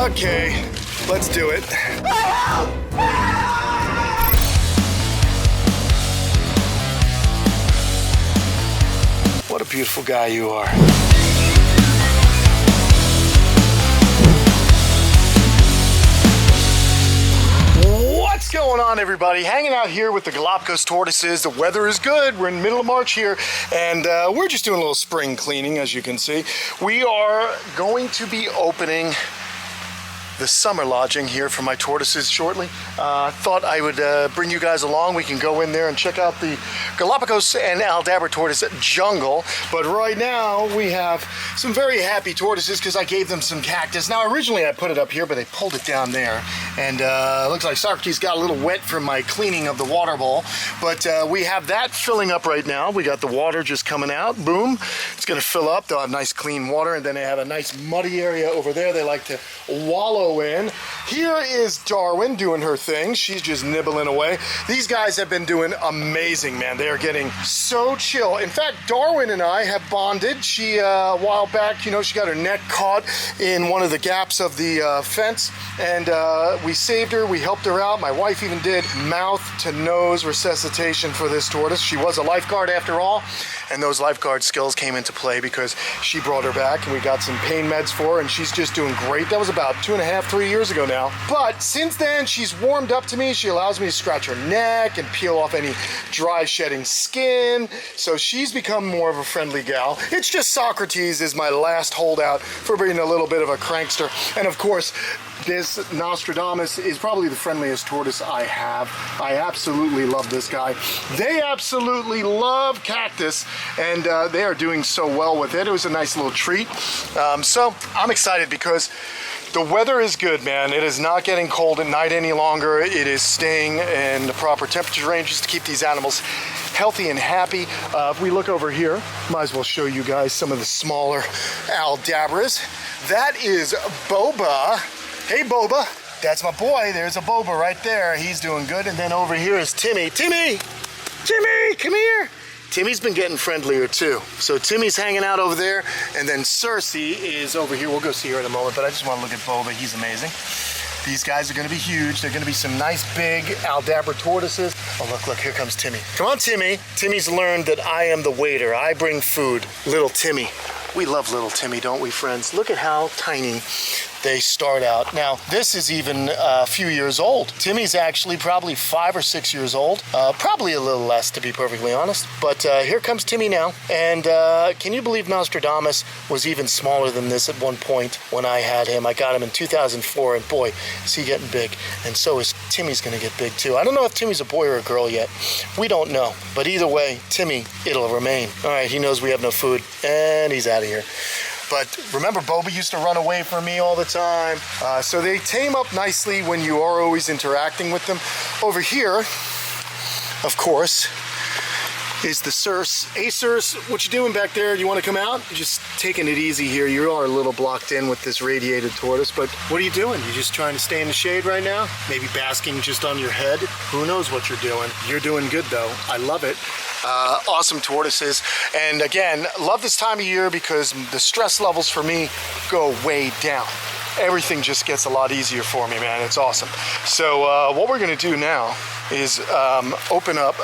Okay, let's do it. What a beautiful guy you are. What's going on, everybody? Hanging out here with the Galapagos tortoises. The weather is good. We're in the middle of March here, and we're just doing a little spring cleaning, as you can see. We are going to be opening the summer lodging here for my tortoises shortly. Thought I would bring you guys along. We can go in there and check out the Galapagos and Aldabra tortoise jungle. But right now we have some very happy tortoises because I gave them some cactus. Now originally I put it up here, but they pulled it down there. And looks like Socrates got a little wet from my cleaning of the water bowl. But we have that filling up right now. We got the water just coming out. Boom. It's gonna fill up. They'll have nice clean water, and then they have a nice muddy area over there they like to wallow in. Here is Darwin doing her thing. She's just nibbling away. These guys have been doing amazing, man. They are getting so chill. In fact, Darwin and I have bonded. She, a while back, you know, she got her neck caught in one of the gaps of the fence, and we saved her. We helped her out. My wife even did mouth to nose resuscitation for this tortoise. She was a lifeguard after all, and those lifeguard skills came into play because she brought her back, and we got some pain meds for her, and she's just doing great. That was about 2.5, 3 years ago now. But since then, she's warmed up to me. She allows me to scratch her neck and peel off any dry shedding skin. So she's become more of a friendly gal. It's just Socrates is my last holdout for being a little bit of a prankster. And of course, this Nostradamus is probably the friendliest tortoise I have. I absolutely love this guy. They absolutely love cactus, and they are doing so well with it. It was a nice little treat. So I'm excited because the weather is good, man. It is not getting cold at night any longer. It is staying in the proper temperature ranges to keep these animals healthy and happy. If we look over here, might as well show you guys some of the smaller Aldabras. That is Boba. Hey, Boba. That's my boy. There's a Boba right there. He's doing good. And then over here is Timmy. Timmy! Timmy, come here. Timmy's been getting friendlier too. So Timmy's hanging out over there, and then Cersei is over here. We'll go see her in a moment, but I just want to look at Boba. He's amazing. These guys are going to be huge. They're going to be some nice big Aldabra tortoises. Oh, look, here comes Timmy. Come on, Timmy. Timmy's learned that I am the waiter. I bring food. Little Timmy. We love little Timmy, don't we, friends? Look at how tiny they start out. Now, this is even a few years old. Timmy's actually probably 5 or 6 years old. Probably a little less, to be perfectly honest. But here comes Timmy now. And can you believe Nostradamus was even smaller than this at one point when I had him? I got him in 2004, and boy, is he getting big. And so is Timmy's gonna get big too. I don't know if Timmy's a boy or a girl yet. We don't know. But either way, Timmy, it'll remain. All right, he knows we have no food, and he's out of here. But remember, Boba used to run away from me all the time. So they tame up nicely when you are always interacting with them. Over here, of course, is the Circe. Hey, Circe, what you doing back there? You want to come out? You're just taking it easy here. You are a little blocked in with this radiated tortoise, but what are you doing? You just trying to stay in the shade right now? Maybe basking just on your head? Who knows what you're doing? You're doing good, though. I love it. Awesome tortoises. And again, love this time of year because the stress levels for me go way down. Everything just gets a lot easier for me, man. It's awesome. So what we're going to do now is open up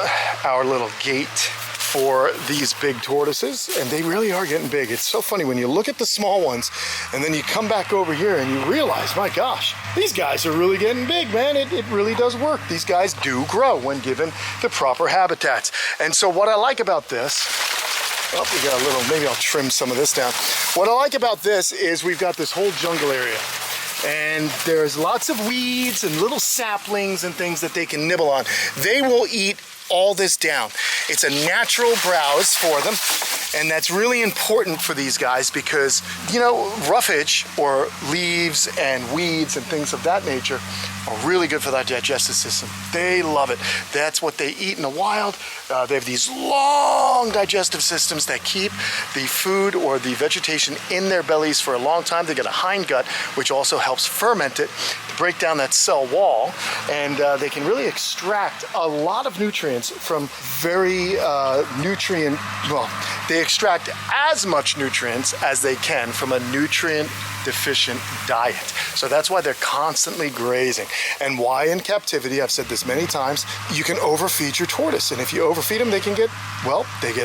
our little gate for these big tortoises, and they really are getting big. It's so funny when you look at the small ones and then you come back over here and you realize, my gosh, these guys are really getting big, man. It really does work. These guys do grow when given the proper habitats. And so what I like about this, oh, we got a little, maybe I'll trim some of this down. What I like about this is we've got this whole jungle area, and there's lots of weeds and little saplings and things that they can nibble on. They will eat all this down. It's a natural browse for them, and that's really important for these guys because, you know, roughage or leaves and weeds and things of that nature are really good for that digestive system. They love it. That's what they eat in the wild. They have these long digestive systems that keep the food or the vegetation in their bellies for a long time. They got a hind gut, which also helps ferment it, break down that cell wall, and they can really extract a lot of nutrients from very they extract as much nutrients as they can from a nutrient deficient diet. So that's why they're constantly grazing. And why in captivity, I've said this many times, you can overfeed your tortoise. And if you overfeed them, they get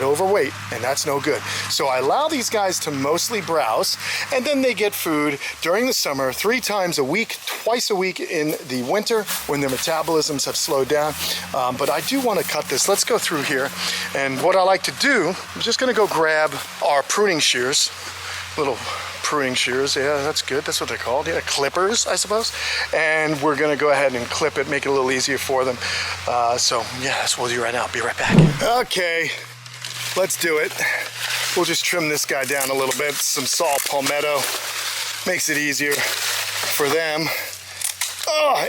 overweight, and that's no good. So I allow these guys to mostly browse, and then they get food during the summer 3 times a week, twice a week in the winter when their metabolisms have slowed down. But I do want to cut this. Let's go through here. And what I like to do, I'm just going to go grab our pruning shears, little pruning shears, yeah, that's good, that's what they're called, yeah, clippers, I suppose. And we're gonna go ahead and clip it, make it a little easier for them. So yeah, that's what we'll do right now. I'll be right back. Okay, let's do it. We'll just trim this guy down a little bit. Some saw palmetto makes it easier for them.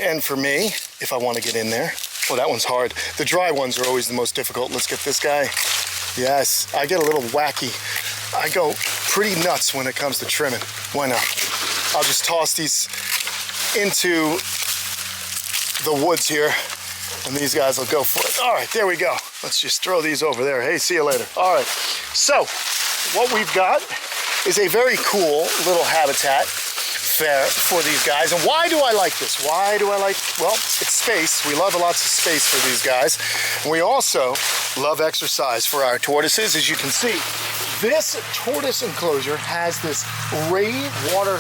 And for me, if I want to get in there. Oh, that one's hard. The dry ones are always the most difficult. Let's get this guy. Yes, I get a little wacky. I go pretty nuts when it comes to trimming. Why not? I'll just toss these into the woods here, and these guys will go for it. All right, there we go. Let's just throw these over there. Hey, see you later. All right, so what we've got is a very cool little habitat for these guys. And why do I like this? Well, it's space. We love lots of space for these guys. And we also love exercise for our tortoises. As you can see, this tortoise enclosure has this raised water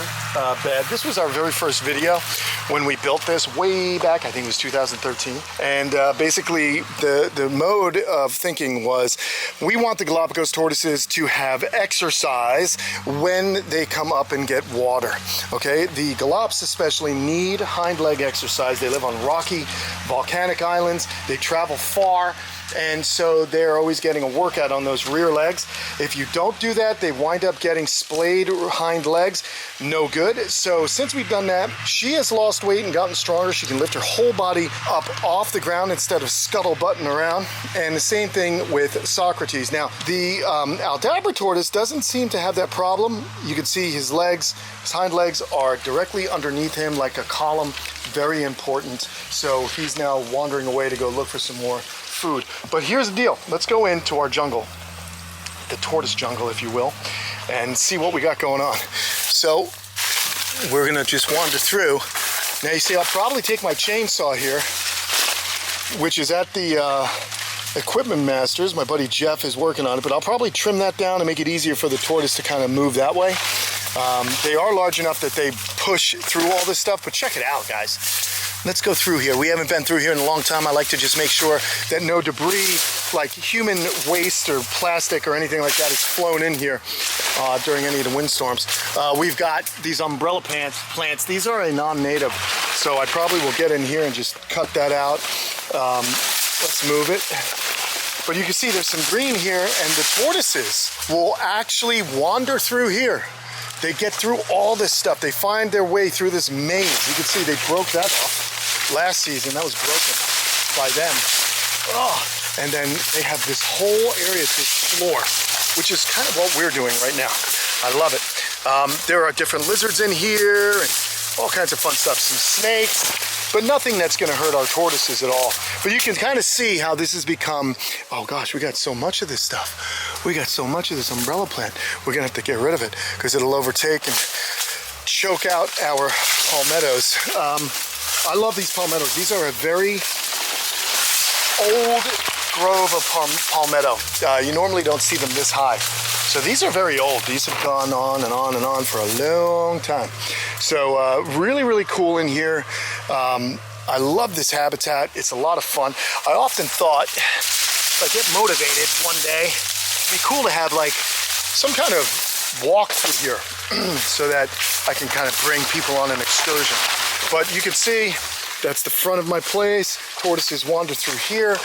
bed. This was our very first video when we built this way back, I think it was 2013. And basically the mode of thinking was we want the Galapagos tortoises to have exercise when they come up and get water. Okay, the Galops especially need hind leg exercise. They live on rocky, volcanic islands. They travel far, and so they're always getting a workout on those rear legs. If you don't do that, they wind up getting splayed hind legs. No good. So since we've done that, she has lost weight and gotten stronger. She can lift her whole body up off the ground instead of scuttlebutting around. And the same thing with Socrates. Now, the Aldabra tortoise doesn't seem to have that problem. You can see his legs, his hind legs are directly underneath him like a column. Very important. So he's now wandering away to go look for some more food. But here's the deal. Let's go into our jungle, the tortoise jungle, if you will, and see what we got going on. So we're gonna just wander through. Now you see, I'll probably take my chainsaw here, which is at the Equipment Masters. My buddy Jeff is working on it, but I'll probably trim that down and make it easier for the tortoise to kind of move that way. They are large enough that they push through all this stuff, but check it out, guys. Let's go through here. We haven't been through here in a long time. I like to just make sure that no debris, like human waste or plastic or anything like that, is flown in here during any of the windstorms. We've got these umbrella plants. These are a non-native, so I probably will get in here and just cut that out. Let's move it. But you can see there's some green here, and the tortoises will actually wander through here. They get through all this stuff. They find their way through this maze. You can see they broke that off last season. That was broken by them. And then they have this whole area, this floor, which is kind of what we're doing right now. I love it. There are different lizards in here and all kinds of fun stuff. Some snakes, but nothing that's going to hurt our tortoises at all. But you can kind of see how this has become, oh gosh, we got so much of this stuff. We got so much of this umbrella plant. We're going to have to get rid of it because it'll overtake and choke out our palmettos. I love these palmettos. These are a very old grove of palmetto. You normally don't see them this high. So these are very old. These have gone on and on and on for a long time. So really, really cool in here. I love this habitat. It's a lot of fun. I often thought if I get motivated one day, it'd be cool to have like some kind of walk through here so that I can kind of bring people on an excursion. But you can see that's the front of my place. Tortoises wander through here.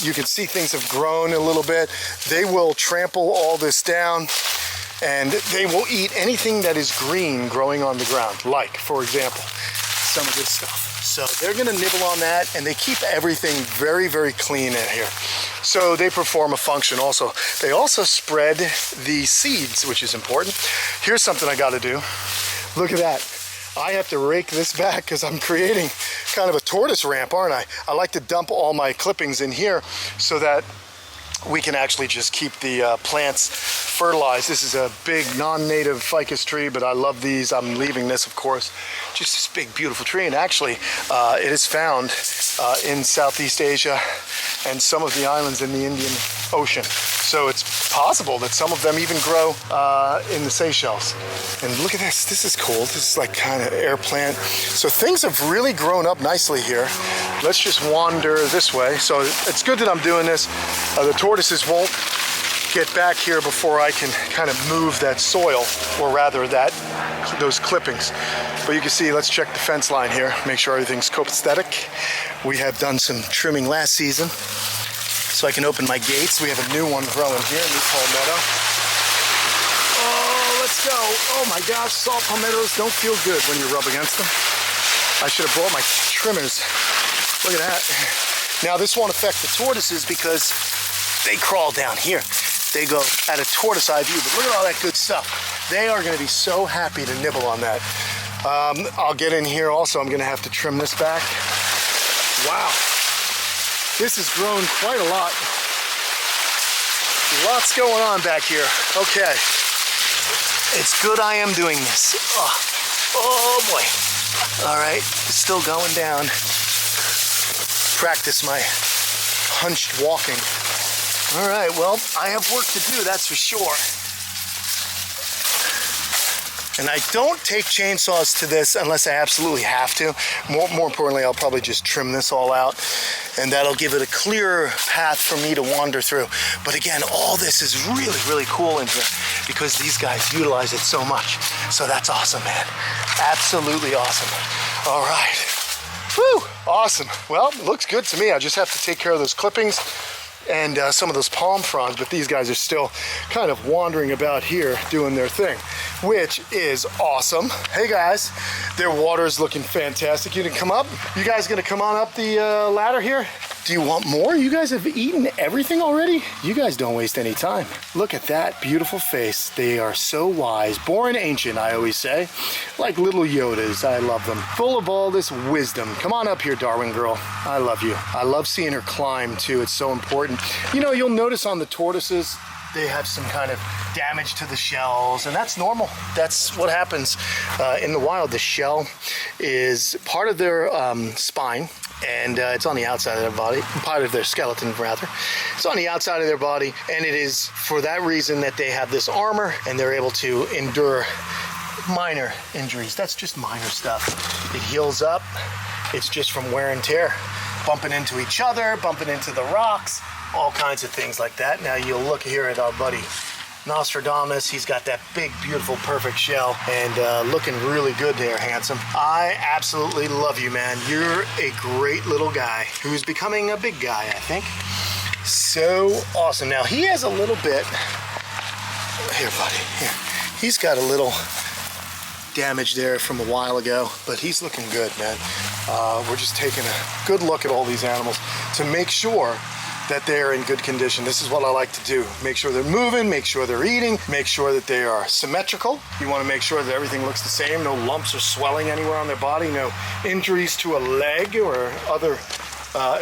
You can see things have grown a little bit. They will trample all this down, and they will eat anything that is green growing on the ground, like, for example, some of this stuff. So they're gonna nibble on that, and they keep everything very, very clean in here. So they perform a function also. They also spread the seeds, which is important. Here's something I gotta do. Look at that. I have to rake this back because I'm creating kind of a tortoise ramp, aren't I? I like to dump all my clippings in here so that we can actually just keep the plants fertilized. This is a big non-native ficus tree, but I love these. I'm leaving this, of course. Just this big, beautiful tree. And actually, it is found in Southeast Asia and some of the islands in the Indian Ocean. So it's possible that some of them even grow in the Seychelles. And look at this. This is cool. This is like kind of air plant. So things have really grown up nicely here. Let's just wander this way. So it's good that I'm doing this. The tortoises won't get back here before I can kind of move that soil, or rather those clippings. But you can see, let's check the fence line here, make sure everything's copacetic. We have done some trimming last season, so I can open my gates. We have a new one growing here, new palmetto. Oh, let's go. Oh my gosh, salt palmettos don't feel good when you rub against them. I should have brought my trimmers. Look at that. Now this won't affect the tortoises because they crawl down here. They go at a tortoise eye view, but look at all that good stuff. They are gonna be so happy to nibble on that. I'll get in here also. I'm gonna have to trim this back. Wow, this has grown quite a lot. Lots going on back here. Okay, it's good I am doing this. Oh boy. All right, it's still going down. Practice my hunched walking. All right, well, I have work to do, that's for sure. And I don't take chainsaws to this unless I absolutely have to. More importantly, I'll probably just trim this all out, and that'll give it a clearer path for me to wander through. But again, all this is really, really cool in here because these guys utilize it so much. So that's awesome, man. Absolutely awesome. All right. Woo, awesome. Well, it looks good to me. I just have to take care of those clippings and some of those palm fronds, but these guys are still kind of wandering about here doing their thing, which is awesome. Hey guys, their water is looking fantastic. You can come up. You guys gonna come on up the ladder here? Do you want more? You guys have eaten everything already? You guys don't waste any time. Look at that beautiful face. They are so wise, born ancient, I always say. Like little Yodas, I love them. Full of all this wisdom. Come on up here, Darwin girl. I love you. I love seeing her climb too, it's so important. You know, you'll notice on the tortoises, they have some kind of damage to the shells, and that's normal. That's what happens in the wild. The shell is part of their spine, and it's on the outside of their body, part of their skeleton rather. It's on the outside of their body, and it is for that reason that they have this armor and they're able to endure minor injuries. That's just minor stuff. It heals up. It's just from wear and tear, bumping into each other, bumping into the rocks, all kinds of things like that. Now you'll look here at our buddy Nostradamus. He's got that big, beautiful, perfect shell, and looking really good there, handsome. I absolutely love you, man. You're a great little guy who's becoming a big guy, I think. So awesome. Now he has a little bit, here buddy, here. He's got a little damage there from a while ago, but he's looking good, man. We're just taking a good look at all these animals to make sure that they're in good condition. This is what I like to do. Make sure they're moving, make sure they're eating, make sure that they are symmetrical. You want to make sure that everything looks the same, no lumps or swelling anywhere on their body, no injuries to a leg or other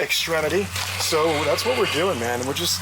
extremity. So that's what we're doing, man. And we're just,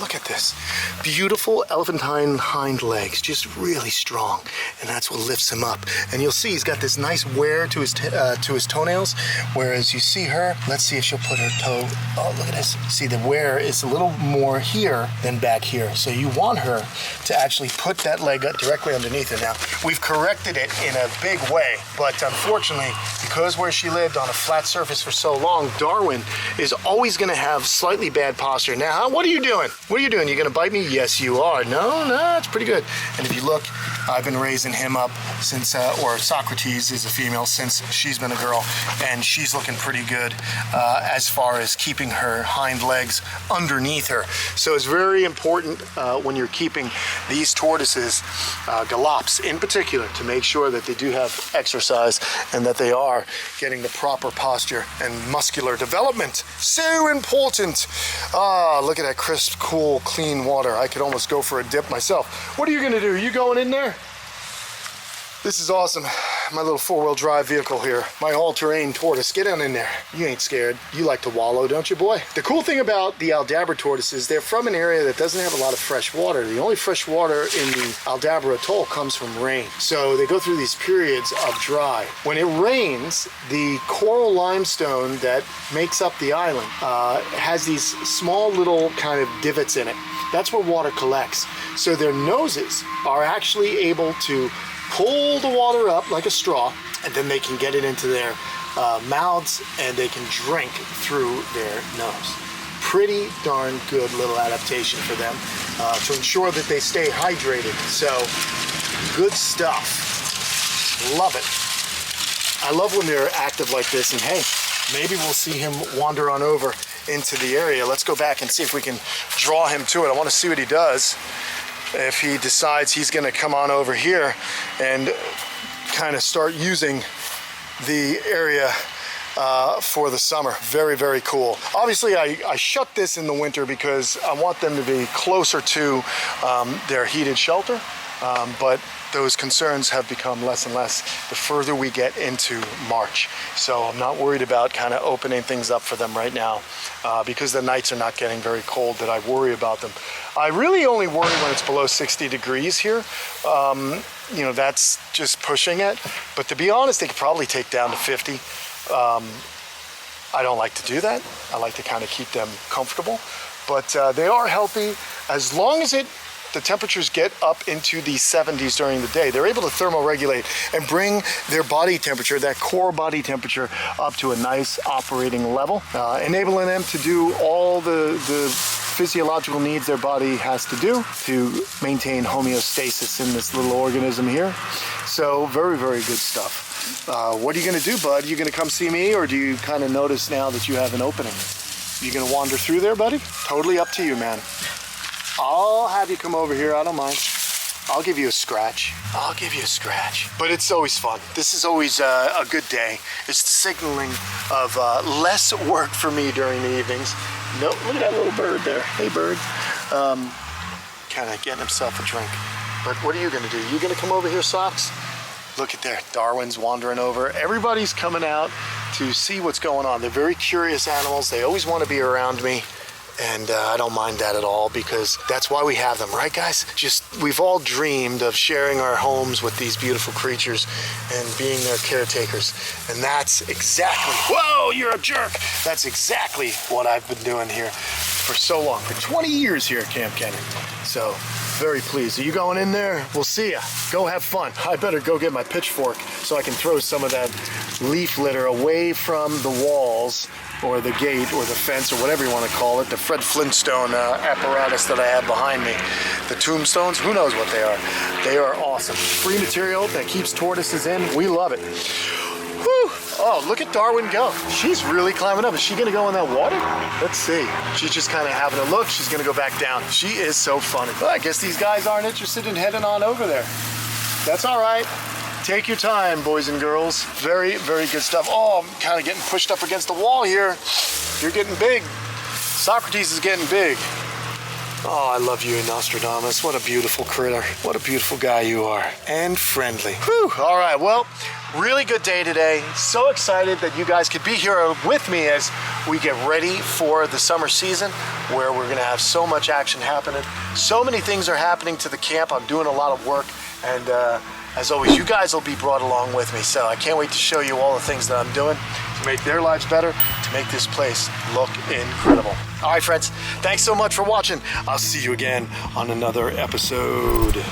look at this. Beautiful elephantine hind legs, just really strong. And that's what lifts him up. And you'll see he's got this nice wear to his toenails, whereas you see her, let's see if she'll put her toe, oh, look at this. See, the wear is a little more here than back here. So you want her to actually put that leg up directly underneath her. Now, we've corrected it in a big way, but unfortunately, because where she lived on a flat surface for so long, Darwin is always gonna have slightly bad posture. Now, what are you doing? What are you doing? You gonna bite me? Yes, you are. No, it's pretty good. And if you look, I've been raising him up since, or Socrates is a female, since she's been a girl, and she's looking pretty good as far as keeping her hind legs underneath her. So it's very important when you're keeping these tortoises, Galops in particular, to make sure that they do have exercise and that they are getting the proper posture and muscular development. So important. Look at that crisp, cool, clean water. I could almost go for a dip myself. What are you gonna do? Are you going in there? This is awesome. My little four-wheel drive vehicle here. My all-terrain tortoise. Get on in there. You ain't scared. You like to wallow, don't you, boy? The cool thing about the Aldabra tortoises, they're from an area that doesn't have a lot of fresh water. The only fresh water in the Aldabra atoll comes from rain. So they go through these periods of dry. When it rains, the coral limestone that makes up the island has these small little kind of divots in it. That's where water collects. So their noses are actually able to pull the water up like a straw, and then they can get it into their mouths and they can drink through their nose. Pretty darn good little adaptation for them to ensure that they stay hydrated. So good stuff. Love it. I love when they're active like this, and hey, maybe we'll see him wander on over into the area. Let's go back and see if we can draw him to it. I want to see what he does. If he decides he's going to come on over here and kind of start using the area for the summer. Very, very cool. Obviously, I shut this in the winter because I want them to be closer to their heated shelter, but those concerns have become less and less the further we get into March. So I'm not worried about kind of opening things up for them right now because the nights are not getting very cold that I worry about them. I really only worry when it's below 60 degrees here. You know, that's just pushing it. But to be honest, they could probably take down to 50. I don't like to do that. I like to kind of keep them comfortable. But they are healthy as long as the temperatures get up into the 70s during the day. They're able to thermoregulate and bring their body temperature, that core body temperature, up to a nice operating level, enabling them to do all the physiological needs their body has to do to maintain homeostasis in this little organism here. So very, very good stuff. What are you gonna do, bud? You gonna come see me, or do you kind of notice now that you have an opening? You gonna wander through there, buddy? Totally up to you, man. I'll have you come over here, I don't mind. I'll give you a scratch. I'll give you a scratch. But it's always fun. This is always a good day. It's the signaling of less work for me during the evenings. No, look at that little bird there. Hey, bird. Kind of getting himself a drink. But what are you gonna do? You gonna come over here, Socks? Look at there, Darwin's wandering over. Everybody's coming out to see what's going on. They're very curious animals. They always want to be around me. And I don't mind that at all because that's why we have them, right, guys? We've all dreamed of sharing our homes with these beautiful creatures and being their caretakers. And that's exactly, whoa, you're a jerk. That's exactly what I've been doing here for so long, for 20 years here at Kamp Kenan. So very pleased. Are you going in there? We'll see ya. Go have fun. I better go get my pitchfork so I can throw some of that leaf litter away from the walls or the gate or the fence or whatever you want to call it, the Fred Flintstone apparatus that I have behind me. The tombstones, who knows what they are. They are awesome. Free material that keeps tortoises in. We love it. Whew. Oh, look at Darwin go. She's really climbing up. Is she going to go in that water? Let's see. She's just kind of having a look. She's going to go back down. She is so funny. Well, I guess these guys aren't interested in heading on over there. That's all right. Take your time, boys and girls. Very, very good stuff. Oh, I'm kind of getting pushed up against the wall here. You're getting big. Socrates is getting big. Oh, I love you, Nostradamus. What a beautiful critter. What a beautiful guy you are. And friendly. Whew. All right, well, really good day today. So excited that you guys could be here with me as we get ready for the summer season where we're going to have so much action happening. So many things are happening to the camp. I'm doing a lot of work, and as always, you guys will be brought along with me. So I can't wait to show you all the things that I'm doing to make their lives better, to make this place look incredible. All right, friends, thanks so much for watching. I'll see you again on another episode.